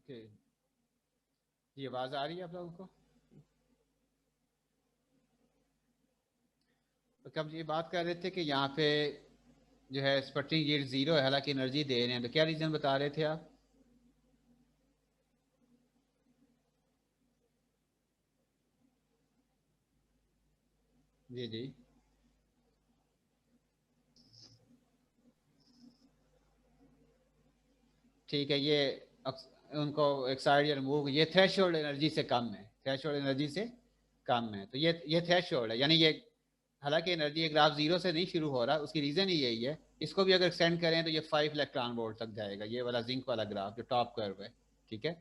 Okay, ये आवाज़ आ रही है आप लोगों को? तो कब ये बात कर रहे थे कि यहाँ पे जो है स्पटरिंग यील्ड जीरो है, हालांकि एनर्जी दे रहे हैं, तो क्या रीज़न बता रहे थे आप? जी जी। ठीक है, ये उनको एक्साइड या रिमूव, ये थ्रेशोल्ड एनर्जी से कम है, थ्रेशोल्ड एनर्जी से कम है, तो ये थ्रेशोल्ड है, यानी ये हालांकि एनर्जी ये ग्राफ जीरो से नहीं शुरू हो रहा, उसकी रीज़न ही यही है। इसको भी अगर एक्सटेंड करें तो ये 5 इलेक्ट्रॉन वोल्ट तक जाएगा, ये वाला जिंक वाला ग्राफ जो टॉप कर्व है। ठीक है,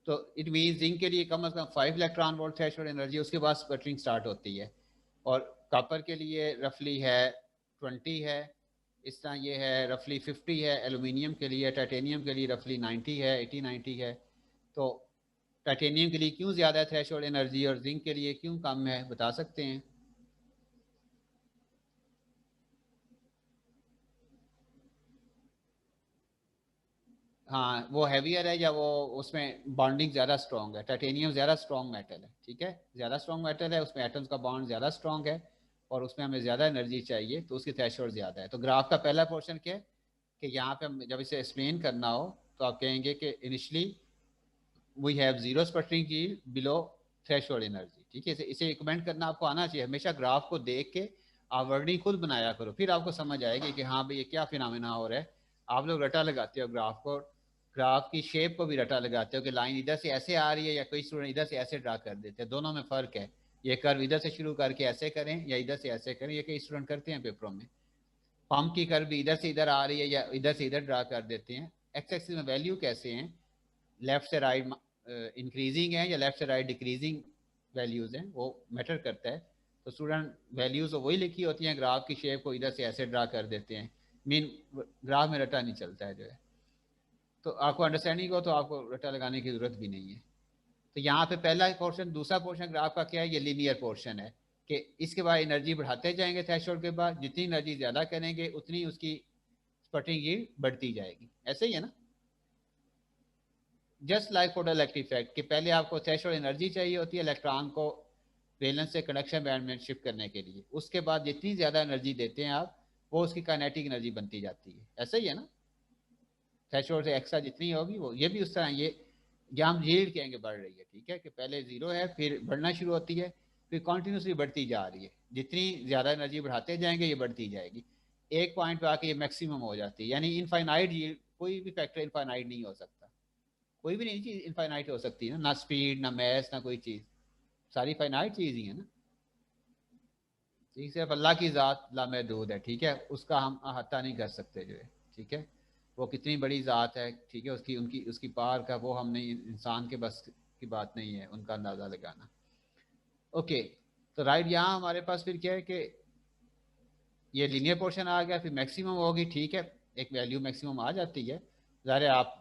तो इट मीन जिंक के लिए कम से कम 5 इलेक्ट्रॉन वोल्ट थ्रेशोल्ड एनर्जी, उसके बाद स्पटरिंग स्टार्ट होती है। और कॉपर के लिए रफली है 20 है, इस तरह ये है रफली 50 है, एलुमिनियम के लिए, टाइटेनियम के लिए रफली 90 है, 80-90 है। तो टाइटेनियम के लिए क्यों ज़्यादा है थ्रेशोल्ड एनर्जी और जिंक के लिए क्यों कम है, बता सकते हैं? हाँ, वो हैवियर है या वो उसमें बॉन्डिंग ज़्यादा स्ट्रॉन्ग है, टाइटेनियम ज़्यादा स्ट्रॉन्ग मेटल है। ठीक है, ज़्यादा स्ट्रॉन्ग मेटल है, उसमें एटम्स का बॉन्ड ज़्यादा स्ट्रॉन्ग है और उसमें हमें ज़्यादा एनर्जी चाहिए, तो उसकी थ्रेशोल्ड ज़्यादा है। तो ग्राफ का पहला पोर्शन क्या है कि यहाँ पे हम जब इसे एक्सप्लेन करना हो तो आप कहेंगे कि initially we have zero sputtering yield below threshold energy. ठीक है, इसे कमेंट करना आपको आना चाहिए, हमेशा ग्राफ को देख के आप वर्डिंग खुद बनाया करो, फिर आपको समझ आएगी कि हाँ भाई ये क्या फिनोमेना हो रहा है। आप लोग रटा लगाते हो ग्राफ को, ग्राफ की शेप को भी रटा लगाते हो कि लाइन इधर से ऐसे आ रही है, या कोई स्टूडेंट इधर से ऐसे ड्रा कर देते हैं, दोनों में फ़र्क है। ये कर्व इधर से शुरू करके ऐसे करें या इधर से ऐसे करें, ये कई स्टूडेंट करते हैं पेपरों में। पंप की कर्व भी इधर से इधर आ रही है या इधर से इधर ड्रा कर देते हैं। एक्स एक्सिस में वैल्यू कैसे हैं, लेफ्ट से राइट इंक्रीजिंग है या लेफ्ट से राइट डिक्रीजिंग वैल्यूज़ हैं, वो मैटर करता है। तो स्टूडेंट वैल्यूज़ तो वही लिखी होती हैं, ग्राफ की शेप को इधर से ऐसे ड्रा कर देते हैं। मीन ग्राफ में रटा नहीं चलता है जो है। तो आपको अंडरस्टैंडिंग हो तो आपको रटा लगाने की ज़रूरत भी नहीं है। तो यहाँ पे पहला पोर्शन, दूसरा पोर्शन ग्राफ का क्या है, ये लीनियर पोर्शन है कि इसके बाद एनर्जी बढ़ाते जाएंगे थ्रेशोल्ड के बाद, जितनी एनर्जी ज़्यादा करेंगे उतनी उसकी स्पटरिंग यील्ड बढ़ती जाएगी, ऐसे ही है ना? जस्ट लाइक फोटोइलेक्ट्रिक इफेक्ट कि पहले आपको थ्रेशोल्ड एनर्जी चाहिए होती है इलेक्ट्रॉन को वैलेंस से कंडक्शन बैंड में शिफ्ट करने के लिए, उसके बाद जितनी ज़्यादा एनर्जी देते हैं आप, वो उसकी काइनेटिक एनर्जी बनती जाती है, ऐसा ही है ना? थ्रेशोल्ड से एक्स्ट्रा जितनी होगी वो, ये भी उस तरह ये हम यील्ड कहेंगे बढ़ रही है। ठीक है, कि पहले जीरो है फिर बढ़ना शुरू होती है, फिर कॉन्टीन्यूसली बढ़ती जा रही है, जितनी ज़्यादा एनर्जी बढ़ाते जाएंगे ये बढ़ती जाएगी, एक पॉइंट पे आके ये मैक्सिमम हो जाती है। यानी इनफाइनाइट यील्ड, कोई भी फैक्टर इनफाइनाइट नहीं हो सकता, कोई भी नहीं चीज़ इनफाइनाइट हो सकती है ना स्पीड ना मैथ ना कोई चीज़, सारी फाइनाइट चीज़ ही है ना। ठीक, सिर्फ अल्लाह की ज़ात लामहदूद है। ठीक है, उसका हम अहाता नहीं कर सकते जो है। ठीक है, वो कितनी बड़ी ज़ात है, ठीक है, उसकी उनकी उसकी पार का वो हम नहीं, इंसान के बस की बात नहीं है उनका अंदाज़ा लगाना। ओके, तो राइट, यहाँ हमारे पास फिर क्या है कि ये लीनियर पोर्शन आ गया, फिर मैक्सिमम होगी। ठीक है, एक वैल्यू मैक्सिमम आ जाती है। ज़ाहिर है आप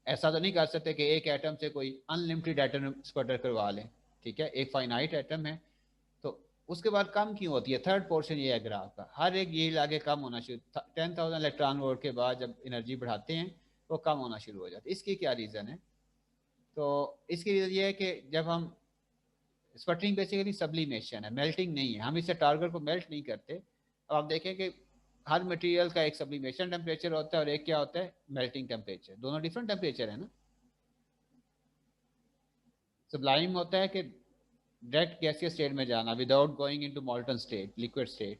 ऐसा तो नहीं कर सकते कि एक एटम से कोई अनलिमिटेड एटम स्पटर करवा लें। ठीक है, एक फाइनाइट एटम है, तो उसके बाद कम क्यों होती है? थर्ड पोर्शन ये है ग्राफ का, हर एक यील्ड आगे कम होना शुरू, 10,000 इलेक्ट्रॉन वोल्ट के बाद जब एनर्जी बढ़ाते हैं वो कम होना शुरू हो जाती है। इसकी क्या रीज़न है? तो इसकी रीज़न ये है कि जब हम स्पटरिंग बेसिकली सब्लिमेशन है, मेल्टिंग नहीं है, हम इससे टारगेट को मेल्ट नहीं करते। अब आप देखें कि हर मटेरियल का एक सब्लिमेशन टेम्परेचर होता है और एक क्या होता है, मेल्टिंग टेम्परेचर, दोनों डिफरेंट टेम्परेचर है ना। सब्लाइम होता है कि डायरेक्ट गैसियस स्टेट में जाना without going into मॉल्टन state, liquid state.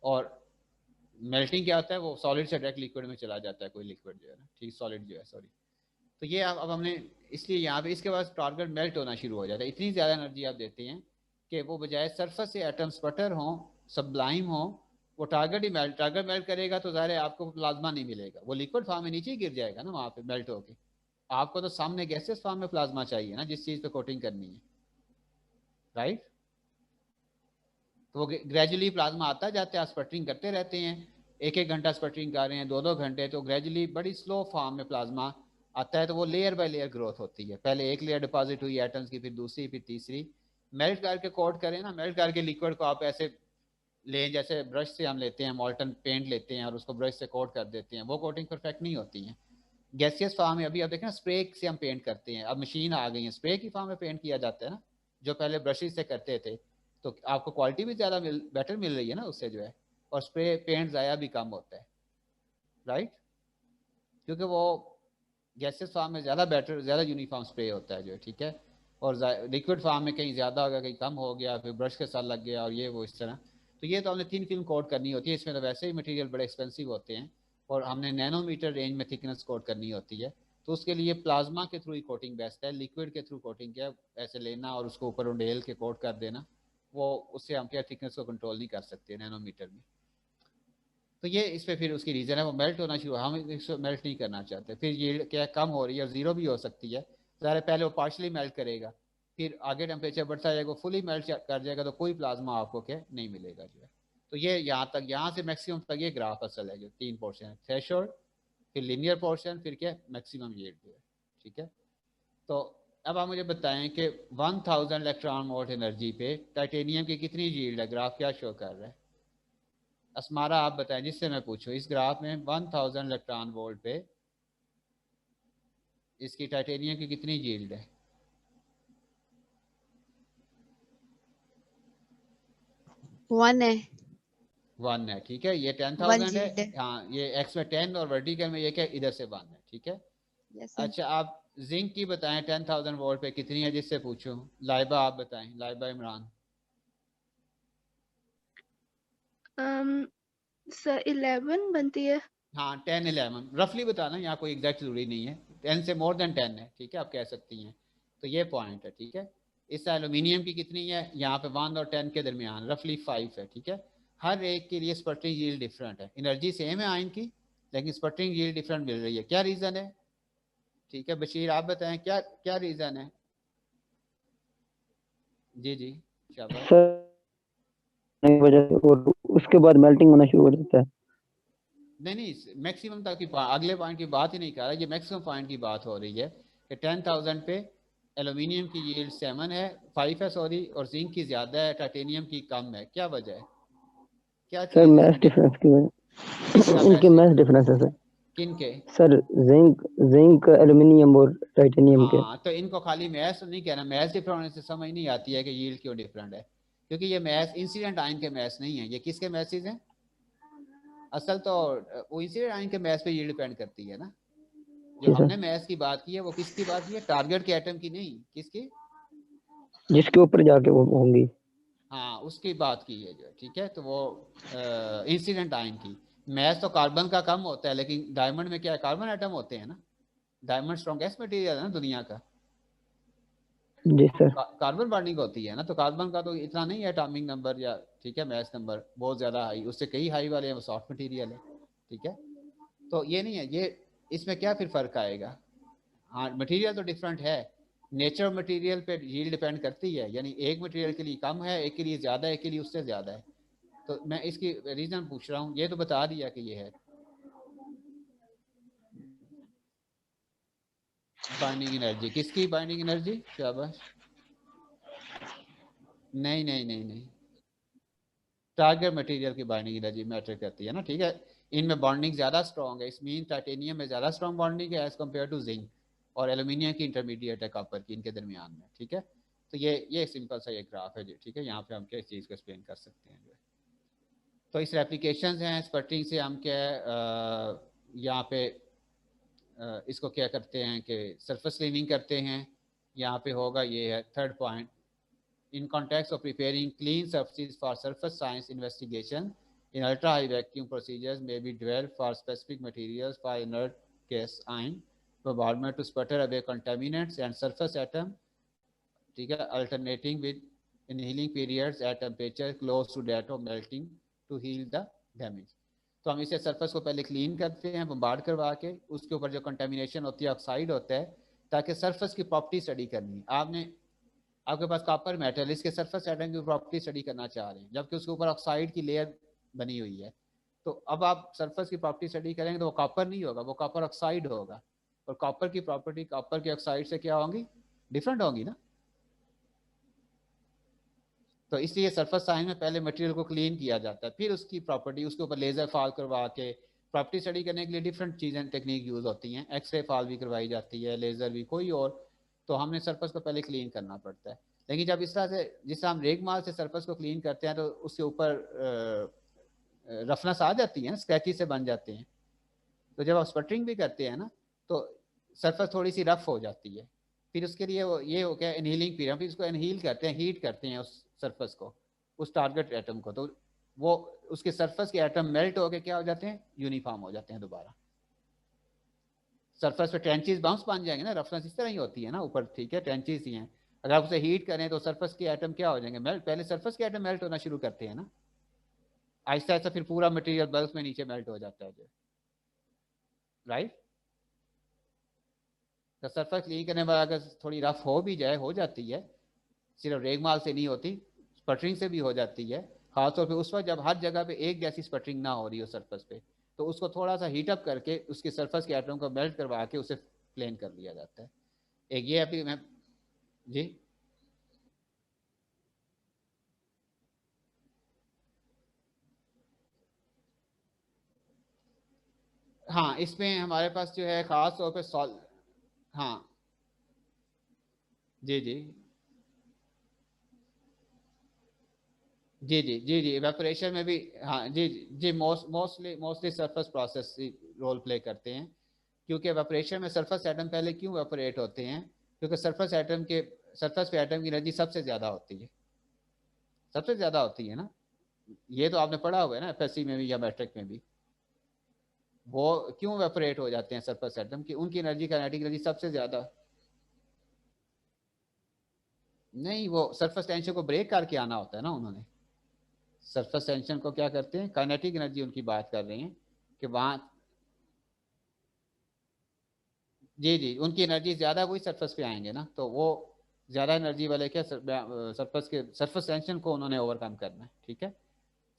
और मेल्टिंग क्या होता है, वो सॉलिड से डायरेक्ट लिक्विड में चला जाता है, कोई लिक्विड जो है ना, ठीक, सॉलिड जो है, सॉरी। तो ये अब हमने इसलिए यहाँ पे इसके बाद टारगेट मेल्ट होना शुरू हो जाता है, इतनी ज़्यादा एनर्जी आप देते हैं कि वो बजाय सरफेस से एटम स्पटर हो, सब्लाइम हो, वो टारगेट ही मेल्ट, टारगेट मेल्ट करेगा तो ज़ाहिर है आपको प्लाज्मा नहीं मिलेगा, वो लिक्विड फॉर्म में नीचे ही गिर जाएगा ना वहाँ पे मेल्ट होके। आपको तो सामने गैसेस फॉर्म में प्लाज्मा चाहिए ना, जिस चीज़ पे कोटिंग करनी है, राइट? तो वो ग्रेजुअली प्लाज्मा आता जाता है, आप स्पटरिंग करते रहते हैं, एक एक घंटा स्पटरिंग कर रहे हैं, 2-2 घंटे, तो ग्रेजुअली बड़ी स्लो फॉर्म में प्लाज्मा आता है। तो वो लेयर बाय लेयर ग्रोथ होती है, पहले एक लेयर डिपॉजिट हुई एटम्स की, फिर दूसरी, फिर तीसरी, मेल्ट करके कोट करें ना, मेल्ट करके लिक्विड को आप ऐसे लें जैसे ब्रश से हम लेते हैं, मॉल्टन पेंट लेते हैं और उसको ब्रश से कोट कर देते हैं, वो कोटिंग परफेक्ट नहीं होती है। गैसियस फॉर्म में अभी आप देखें ना, स्प्रे से हम पेंट करते हैं, अब मशीन आ गई है, स्प्रे की फॉर्म में पेंट किया जाता है ना, जो पहले ब्रशेज से करते थे, तो आपको क्वालिटी भी ज़्यादा बेटर मिल रही है ना उससे जो है, और स्प्रे पेंट ज़ाया भी कम होता है, राइट, क्योंकि वो गैसेस फॉर्म में ज़्यादा बेटर, ज़्यादा यूनिफॉर्म स्प्रे होता है जो है, ठीक है, और लिक्विड फॉर्म में कहीं ज़्यादा हो गया, कहीं कम हो गया, फिर ब्रश के साथ लग गया और ये वो इस तरह। तो ये तो हमने 3 फिल्म कोट करनी होती है, इसमें तो वैसे ही मटेरियल बड़े एक्सपेंसिव होते हैं, और हमने नैनोमीटर रेंज में थिकनेस कोट करनी होती है, तो उसके लिए प्लाज्मा के थ्रू ही कोटिंग बेस्ट है, लिक्विड के थ्रू कोटिंग क्या ऐसे लेना और उसको ऊपर उंडेल के कोट कर देना, वो उससे हम क्या थिकनेस को कंट्रोल नहीं कर सकते नैनोमीटर में। तो ये इस पे फिर उसकी रीज़न है, वो मेल्ट होना शुरू, हम इसको मेल्ट नहीं करना चाहते, फिर ये क्या कम हो रही है और ज़ीरो भी हो सकती है, ज़रा पहले वो पार्शली मेल्ट करेगा, फिर आगे टेम्परेचर बढ़ता जाएगा, फुली मेल्ट कर जाएगा, तो कोई प्लाज्मा आपको क्या नहीं मिलेगा जो है। तो ये यहाँ तक, यहाँ से मैक्सिमम तक ये ग्राफ असल है, जो 3 पोर्शन है, थ्रेशोल्ड, फिर लीनियर पोर्शन, फिर क्या मैक्सिमम यील्ड जो है, ठीक है। तो अब आप मुझे बताएं कि 1000 इलेक्ट्रॉन वोल्ट एनर्जी पे टाइटेनियम की कितनी यील्ड है, ग्राफ क्या शो कर रहा है? असमारा आप बताएं, जिससे मैं पूछूं, इस ग्राफ में 1000 इलेक्ट्रॉन वोल्ट पे इसकी टाइटेनियम की कितनी यील्ड है? 1 है। 1 है, ठीक है, ये 1 10,000 है। जील्ड है। हाँ, ये एक्स में 10 और वर्टिकल में ये क्या, इधर से 1 है, ठीक है। Yes sir. अच्छा, आप जिंक की बताएं 10,000 वोल्ट पे कितनी है, जिससे पूछूं। लाइबा आप बताएं, लाइबा इमरान। सर 11 बनती है। हाँ, 10 11 रफली बताना, यहाँ कोई एग्जैक्ट जरूरी नहीं है, 10 से मोर देन 10 है, ठीक है, आप कह सकती हैं। तो ये पॉइंट है, ठीक है। इस एल्यूमिनियम की कितनी है, यहाँ पे 1 और 10 के दरमियान रफली 5 है, ठीक है। हर एक के लिए स्पटरिंग यील्ड डिफरेंट है, एनर्जी सेम है आयन की, लेकिन स्पटरिंग यील्ड डिफरेंट मिल रही है, क्या रीज़न है? ठीक है, बशीर आप बताएं, क्या क्या रीज़न है? जी जी, शाबाश। सर की वजह से, और उसके बाद मेल्टिंग होना शुरू हो जाता है। नहीं नहीं, मैक्सिमम तक की अगले पॉइंट की बात ही नहीं कर रहा, ये मैक्सिमम पॉइंट की बात हो रही है कि 10,000 पे एल्यूमिनियम की यील्ड 7 है, 5 है सॉरी, और जिंक की ज़्यादा है, टाइटेनियम की कम है, क्या वजह है, क्या सर चीज़ मैथ इसमें डिफरेंस की किसका वजह इनके मैच मैथ डिफरेंस? डिफरेंस है सर। किन के? सर जिंक जिंक एल्यूमिनियम और टाइटेनियम के। हाँ, तो इनको खाली मैथ नहीं कहना, मैथ डिफरेंट होने से समझ नहीं आती है कि यील्ड क्यों डिफरेंट है, क्योंकि ये मैथ इंसिडेंट आयन के मैथ नहीं है, ये किसके मैसेज हैं? असल तो वो इंसिडेंट आयन के मैथ पे यील्ड डिपेंड करती है ना, जो जी हमने सर, मैथ की बात की है वो किसकी बात की है, टारगेट के एटम की नहीं, किसकी? जिसके ऊपर जाके वो होंगी। हाँ, उसकी बात की है जो, ठीक है, तो वो इंसिडेंट आयन की। मैथ तो कार्बन का कम होता है, लेकिन डायमंड में क्या है, कार्बन एटम होते हैं ना, डायमंड स्ट्रॉन्गेस्ट मटेरियल है ना दुनिया का, जी सर। कार्बन बॉन्डिंग होती है ना, तो कार्बन का तो इतना नहीं है एटॉमिक नंबर, या ठीक है मैथ नंबर बहुत ज़्यादा हाई, उससे कई हाई वाले हैं, वो सॉफ्ट मटेरियल है, ठीक है। तो ये नहीं है, ये इसमें क्या फिर फ़र्क आएगा? हाँ, मटेरियल तो डिफरेंट है, नेचर मटेरियल पे यील्ड डिपेंड करती है, यानी एक मटेरियल के लिए कम है, एक के लिए ज़्यादा है, एक के लिए उससे ज़्यादा है, तो मैं इसकी रीज़न पूछ रहा हूँ, ये तो बता दिया कि ये है बाइंडिंग एनर्जी, किसकी बाइंडिंग एनर्जी, शाबाश। नहीं नहीं नहीं नहीं, टारगेट मटेरियल की बाइंडिंग एनर्जी मैटर करती है ना, ठीक है। इनमें बॉन्डिंग ज़्यादा स्ट्रॉन्ग है, इस मीन टाइटेनियम में ज़्यादा स्ट्रॉन्ग बॉन्डिंग है एज कम्पेयर टू जिंक, और एल्यूमिनियम की इंटरमीडिएट है कॉपर की इनके दरमियान में, ठीक है। तो ये सिंपल सा ये ग्राफ है जी, ठीक है, यहाँ पे हम क्या इस चीज़ को एक्सप्लेन कर सकते हैं जो। तो इस एप्लीकेशन हैं स्पटरिंग से, हम क्या यहाँ पे इसको क्या करते हैं कि सरफेस क्लीनिंग करते हैं, यहाँ पे होगा, ये है third point. In context of preparing clean surfaces for surface science investigation, in ultra-high vacuum procedures may be developed for specific materials for inert gas ion bombardment to sputter away contaminants and surface atom, ठीक है, alternating with annealing periods at temperature close to that of melting to heal the damage। तो हम इसे surface को पहले clean करते हैं bombard करवा के, उसके ऊपर जो कंटेमिनेशन होती है ऑक्साइड होता है, ताकि सरफेस की प्रॉपर्टी स्टडी करनी है आपने, आपके पास कॉपर मेटल, इसके सरफेस एटम की प्रॉपर्टी स्टडी करना चाह रहे हैं, जबकि उसके ऊपर ऑक्साइड की लेयर बनी हुई है, तो अब आप सरफेस की प्रॉपर्टी स्टडी करेंगे तो वो कॉपर नहीं होगा, वो कॉपर ऑक्साइड होगा, और कॉपर की प्रॉपर्टी कॉपर के ऑक्साइड से क्या होंगी, डिफरेंट होंगी ना। तो इसलिए सरफेस साइंस में पहले मटेरियल को क्लीन किया जाता है, फिर उसकी प्रॉपर्टी, उसके ऊपर लेजर फॉल करवा के, प्रॉपर्टी स्टडी करने के लिए डिफरेंट चीज़ें टेक्निक यूज़ होती हैं, एक्सरे फाल भी करवाई जाती है, लेज़र भी, कोई और, तो हमने सरफेस को पहले क्लीन करना पड़ता है। लेकिन जब इस तरह से, जिस तरह हम रेगमाल से सरफेस को क्लीन करते हैं तो उसके ऊपर रफनेस आ जाती है ना, स्क्रैचेस से बन जाते हैं। तो जब आप स्पटरिंग भी करते हैं ना तो सरफेस थोड़ी सी रफ हो जाती है, फिर उसके लिए वो ये हो गया इनहीलिंग पीरियड, फिर उसको इनहील करते हैं, हीट करते हैं उस सरफेस को, उस टारगेट एटम को, तो वो उसके सरफेस के एटम मेल्ट होकर क्या हो जाते हैं, यूनिफॉर्म हो जाते हैं दोबारा। सरफेस पे ट्रेंचेस बाउंस बन जाएंगे ना, रफनेस इस तरह ही होती है ना ऊपर, ठीक है, ट्रेंचेस ही हैं। अगर आप उसे हीट करें तो सरफेस के एटम क्या हो जाएंगे, मेल्ट, पहले सरफेस के एटम मेल्ट होना शुरू करते हैं ना, आहिस्ता आहिस्ता फिर पूरा मटेरियल बल्क में नीचे मेल्ट हो जाता है जो, राइट। तो सरफेस क्लीन करने वाला अगर थोड़ी रफ हो भी जाए, हो जाती है, सिर्फ रेगमाल से नहीं होती, स्पटरिंग से भी हो जाती है, खासतौर पे उस वक्त जब हर जगह पे एक जैसी स्पटरिंग ना हो रही हो सरफेस पे, तो उसको थोड़ा सा हीटअप करके उसके सरफेस के एटम को मेल्ट करवा के उसे प्लेन कर लिया जाता है। एक ये अभी मैं जी हाँ, इसमें हमारे पास जो है ख़ास तौर पे सॉल, हाँ जी जी जी जी जी जी इवेपोरेशन में भी, हाँ जी जी mostly surface process role play करते हैं, क्योंकि इवेपोरेशन में सरफेस एटम पहले क्यों इवेपोरेट होते हैं, क्योंकि सरफेस पे एटम की एनर्जी सबसे ज़्यादा होती है, सबसे ज़्यादा होती है ना, ये तो आपने पढ़ा हुआ है ना एफएससी में भी या मैट्रिक में भी। वो क्यों इवेपोरेट हो जाते हैं सरफेस एटम की, उनकी एनर्जी, काइनेटिक एनर्जी सबसे ज़्यादा, नहीं वो सरफेस टेंशन को ब्रेक करके आना होता है ना उन्होंने, सरफेस टेंशन को क्या करते हैं, काइनेटिक एनर्जी उनकी बात कर रहे हैं कि वहाँ, जी जी उनकी एनर्जी ज़्यादा, वही सरफेस पे आएंगे ना, तो वो ज़्यादा एनर्जी वाले क्या सरफेस टेंशन को उन्होंने ओवरकम करना है, ठीक है,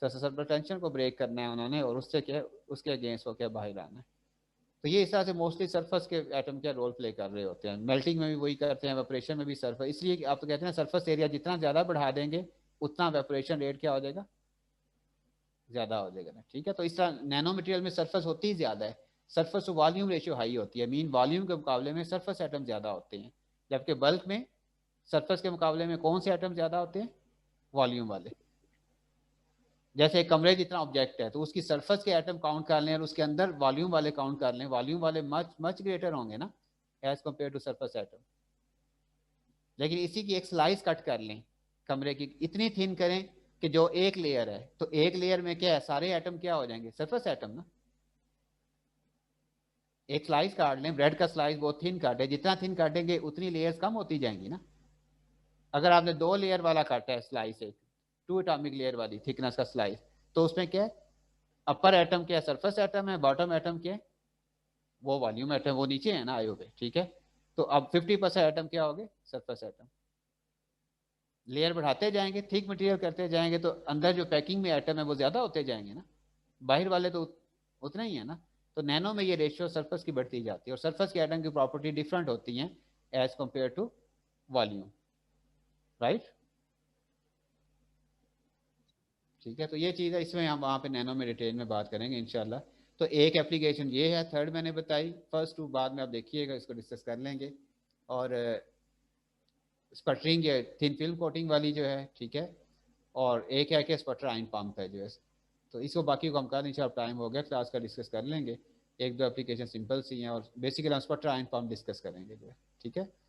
सरफेस टेंशन को ब्रेक करना है उन्होंने, और उससे क्या, उसके अगेंस्ट होकर बाहर आना है। तो ये इस तरह से मोस्टली सरफेस के एटम क्या रोल प्ले कर रहे होते हैं, मेल्टिंग में भी वही करते हैं, वेपोरेशन में भी सरफेस, इसलिए आप तो कहते हैं सरफेस एरिया जितना ज़्यादा बढ़ा देंगे उतना वेपोरेशन रेट क्या हो जाएगा, ज़्यादा हो जाएगा ना, ठीक है। तो इस तरह नैनो मटेरियल में सरफेस होती ही ज़्यादा है, surface to volume ratio high होती है, मीन वॉल्यूम के मुकाबले में सरफेस एटम ज़्यादा होते हैं, जबकि बल्क में सरफेस के मुकाबले में कौन से एटम ज़्यादा होते हैं, वॉल्यूम वाले। जैसे एक कमरे जितना ऑब्जेक्ट है तो उसकी सरफेस के एटम काउंट कर लें और उसके अंदर वॉल्यूम वाले काउंट कर लें, वॉल्यूम वाले मच मच ग्रेटर होंगे ना as compared to surface atom. लेकिन इसी की एक स्लाइस कट कर लें कमरे की, इतनी थिन करें कि जो एक लेयर है, तो एक लेयर में क्या है, सारे एटम क्या हो जाएंगे, सरफेस एटम ना। एक स्लाइस काट लें, ब्रेड का स्लाइस बहुत थिन काटे, जितना थिन काटेंगे उतनी लेयर्स कम होती जाएंगी ना। अगर आपने 2 लेयर वाला काटा है स्लाइस, एक 2 एटॉमिक लेयर वाली थिकनेस का स्लाइस, तो उसमें क्या है, अपर एटम क्या है, सरफेस एटम है, बॉटम एटम क्या है, वो वॉल्यूम एटम, वो नीचे है ना आयो पे, ठीक है। तो अब 50% एटम क्या हो गए, सरफेस एटम। लेयर बढ़ाते जाएंगे, थिक मटेरियल करते जाएंगे, तो अंदर जो पैकिंग में एटम है वो ज्यादा होते जाएंगे ना, बाहर वाले तो उतना ही है ना। तो नैनो में ये रेशियो सरफेस की बढ़ती जाती है, और सरफेस के एटम की प्रॉपर्टी डिफरेंट होती हैं as compared to volume, right, ठीक है। तो ये चीज़ है, इसमें हम वहाँ पे नैनो में डिटेल में बात करेंगे इंशाल्लाह। तो एक एप्लीकेशन ये है, थर्ड मैंने बताई, फर्स्ट टू बाद में आप देखिएगा, इसको डिस्कस कर लेंगे। और स्पटरिंग थिन फिल्म कोटिंग वाली जो है, ठीक है, और एक है कि स्पटर आइन पम्प है जो है, तो इसको बाकी को हम कर नहीं, अब टाइम हो गया क्लास का, डिस्कस कर लेंगे। एक दो एप्लीकेशन सिंपल सी हैं, और बेसिकली हम स्पटर आइन पम्प डिस्कस करेंगे जो है, ठीक है।